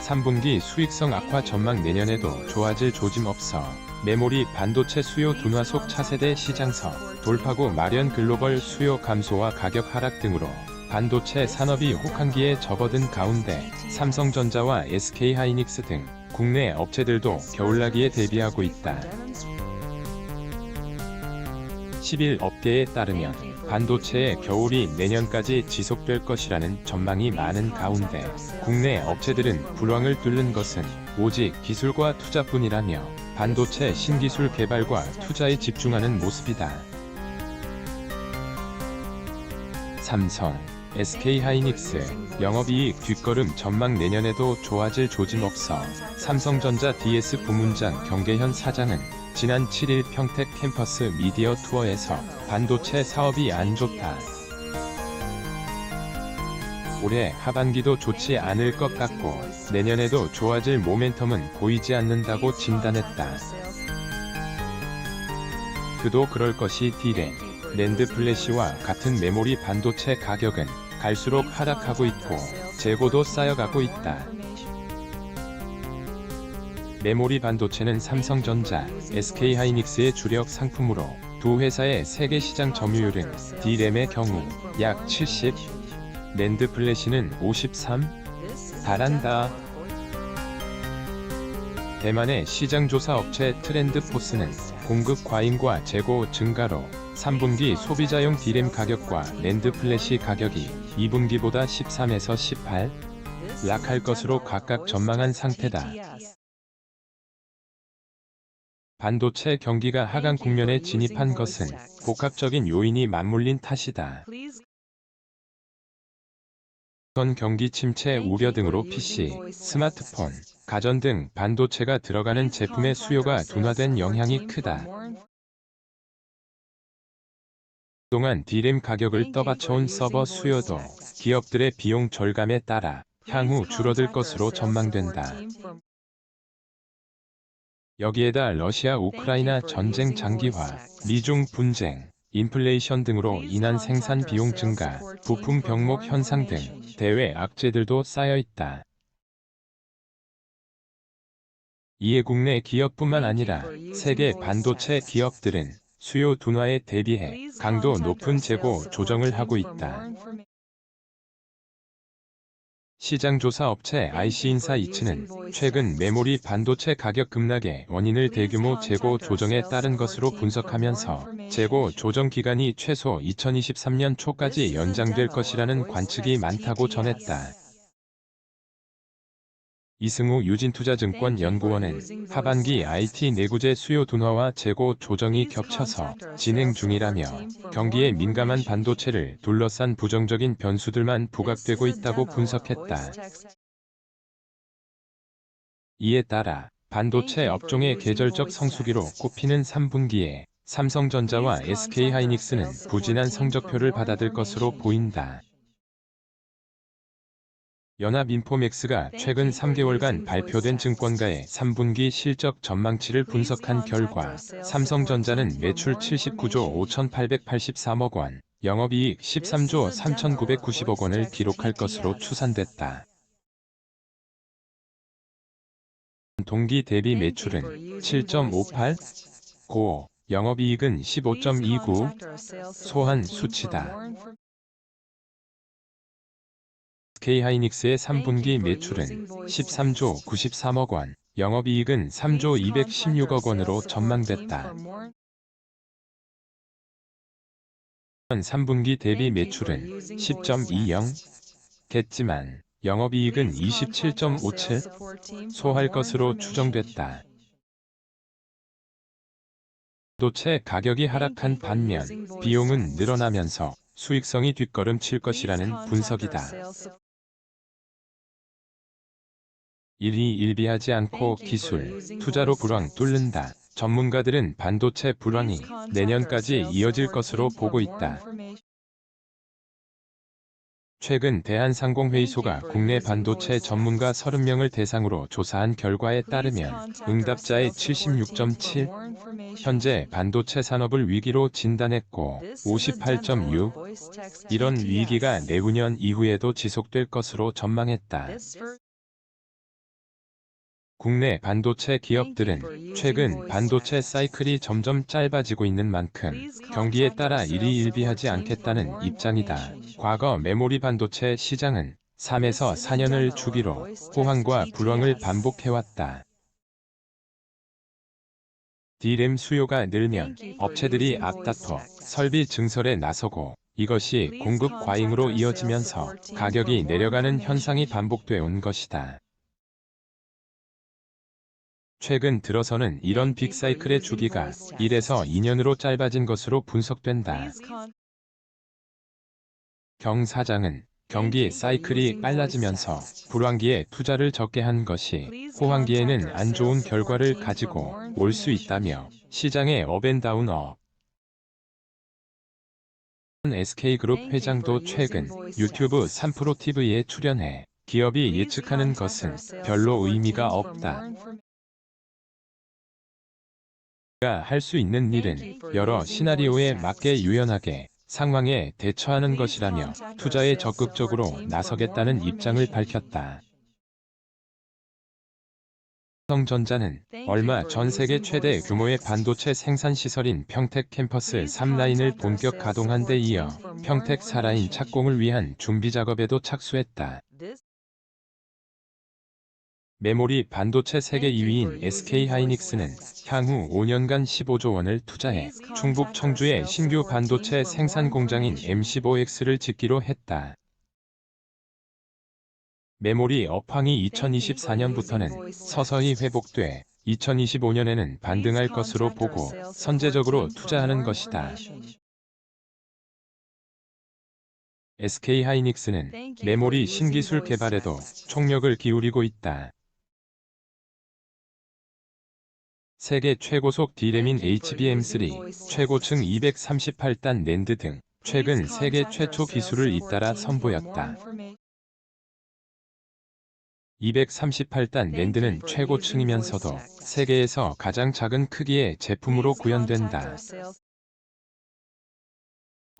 3분기 수익성 악화 전망 내년에도 좋아질 조짐 없어. 메모리 반도체 수요 둔화 속 차세대 시장서 돌파구 마련 글로벌 수요 감소와 가격 하락 등으로 반도체 산업이 혹한기에 접어든 가운데 삼성전자와 SK하이닉스 등 국내 업체들도 겨울나기에 대비하고 있다. 10일 업계에 따르면 반도체의 겨울이 내년까지 지속될 것이라는 전망이 많은 가운데 국내 업체들은 불황을 뚫는 것은 오직 기술과 투자뿐이라며 반도체 신기술 개발과 투자에 집중하는 모습이다. 삼성, SK하이닉스, 영업이익 뒷걸음 전망 내년에도 좋아질 조짐 없어. 삼성전자 DS 부문장 경계현 사장은 지난 7일 평택 캠퍼스 미디어 투어에서 반도체 사업이 안 좋다. 올해 하반기도 좋지 않을 것 같고 내년에도 좋아질 모멘텀은 보이지 않는다고 진단했다. 그도 그럴 것이 D램, 낸드 플래시와 같은 메모리 반도체 가격은 갈수록 하락하고 있고 재고도 쌓여가고 있다. 메모리 반도체는 삼성전자, SK하이닉스의 주력 상품으로 두 회사의 세계 시장 점유율은 D램의 경우 약 70, 낸드 플래시는 53, 달한다. 대만의 시장조사 업체 트렌드포스는 공급 과잉과 재고 증가로 3분기 소비자용 D램 가격과 낸드 플래시 가격이 2분기보다 13에서 18, 락할 것으로 각각 전망한 상태다. 반도체 경기가 하강 국면에 진입한 것은 복합적인 요인이 맞물린 탓이다. 우선 경기 침체 우려 등으로 PC, 스마트폰, 가전 등 반도체가 들어가는 제품의 수요가 둔화된 영향이 크다. 그동안 D램 가격을 떠받쳐온 서버 수요도 기업들의 비용 절감에 따라 향후 줄어들 것으로 전망된다. 여기에다 러시아 우크라이나 전쟁 장기화, 미중 분쟁, 인플레이션 등으로 인한 생산 비용 증가, 부품 병목 현상 등 대외 악재들도 쌓여있다. 이에 국내 기업뿐만 아니라 세계 반도체 기업들은 수요 둔화에 대비해 강도 높은 재고 조정을 하고 있다. 시장조사 업체 IC인사이츠는 최근 메모리 반도체 가격 급락의 원인을 대규모 재고 조정에 따른 것으로 분석하면서 재고 조정 기간이 최소 2023년 초까지 연장될 것이라는 관측이 많다고 전했다. 이승우 유진투자증권 연구원은 하반기 IT 내구재 수요 둔화와 재고 조정이 겹쳐서 진행 중이라며 경기에 민감한 반도체를 둘러싼 부정적인 변수들만 부각되고 있다고 분석했다. 이에 따라 반도체 업종의 계절적 성수기로 꼽히는 3분기에 삼성전자와 SK하이닉스는 부진한 성적표를 받아들 것으로 보인다. 연합인포맥스가 최근 3개월간 발표된 증권가의 3분기 실적 전망치를 분석한 결과 삼성전자는 매출 79조 5,883억 원, 영업이익 13조 3,990억 원을 기록할 것으로 추산됐다. 동기 대비 매출은 7.58, 영업이익은 15.29, 소한 수치다. SK하이닉스의 3분기 매출은 13조 93억 원, 영업이익은 3조 216억 원으로 전망됐다. 3분기 대비 매출은 10.20겠지만 영업이익은 27.57, 소할 것으로 추정됐다. 반도체 가격이 하락한 반면 비용은 늘어나면서 수익성이 뒷걸음칠 것이라는 분석이다. 일이 일비하지 않고 기술, 투자로 불황 뚫는다. 전문가들은 반도체 불황이 내년까지 이어질 것으로 보고 있다. 최근 대한상공회의소가 국내 반도체 전문가 30명을 대상으로 조사한 결과에 따르면 응답자의 76.7%, 현재 반도체 산업을 위기로 진단했고 58.6%, 이런 위기가 내후년 이후에도 지속될 것으로 전망했다. 국내 반도체 기업들은 최근 반도체 사이클이 점점 짧아지고 있는 만큼 경기에 따라 일희일비하지 않겠다는 입장이다. 과거 메모리 반도체 시장은 3에서 4년을 주기로 호황과 불황을 반복해왔다. D램 수요가 늘면 업체들이 앞다퉈 설비 증설에 나서고 이것이 공급 과잉으로 이어지면서 가격이 내려가는 현상이 반복돼 온 것이다. 최근 들어서는 이런 빅사이클의 주기가 1에서 2년으로 짧아진 것으로 분석된다. 경 사장은 경기 사이클이 빨라지면서 불황기에 투자를 적게 한 것이 호황기에는 안 좋은 결과를 가지고 올 수 있다며 시장의 업앤다운업. SK그룹 회장도 최근 유튜브 3프로TV에 출연해 기업이 예측하는 것은 별로 의미가 없다. 우리가 할 수 있는 일은 여러 시나리오에 맞게 유연하게 상황에 대처하는 것이라며 투자에 적극적으로 나서겠다는 입장을 밝혔다. 삼성전자는 얼마 전 세계 최대 규모의 반도체 생산 시설인 평택 캠퍼스 3라인을 본격 가동한 데 이어 평택 4라인 착공을 위한 준비 작업에도 착수했다. 메모리 반도체 세계 2위인 SK하이닉스는 향후 5년간 15조 원을 투자해 충북 청주에 신규 반도체 생산 공장인 M15X를 짓기로 했다. 메모리 업황이 2024년부터는 서서히 회복돼 2025년에는 반등할 것으로 보고 선제적으로 투자하는 것이다. SK하이닉스는 메모리 신기술 개발에도 총력을 기울이고 있다. 세계 최고속 D램인 HBM3, 최고층 238단 낸드 등 최근 세계 최초 기술을 잇따라 선보였다. 238단 낸드는 최고층이면서도 세계에서 가장 작은 크기의 제품으로 구현된다.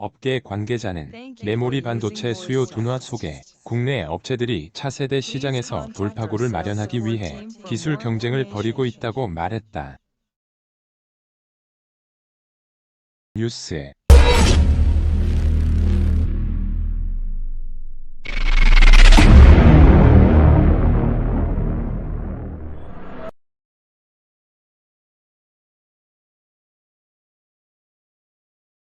업계 관계자는 메모리 반도체 수요 둔화 속에 국내 업체들이 차세대 시장에서 돌파구를 마련하기 위해 기술 경쟁을 벌이고 있다고 말했다. 뉴스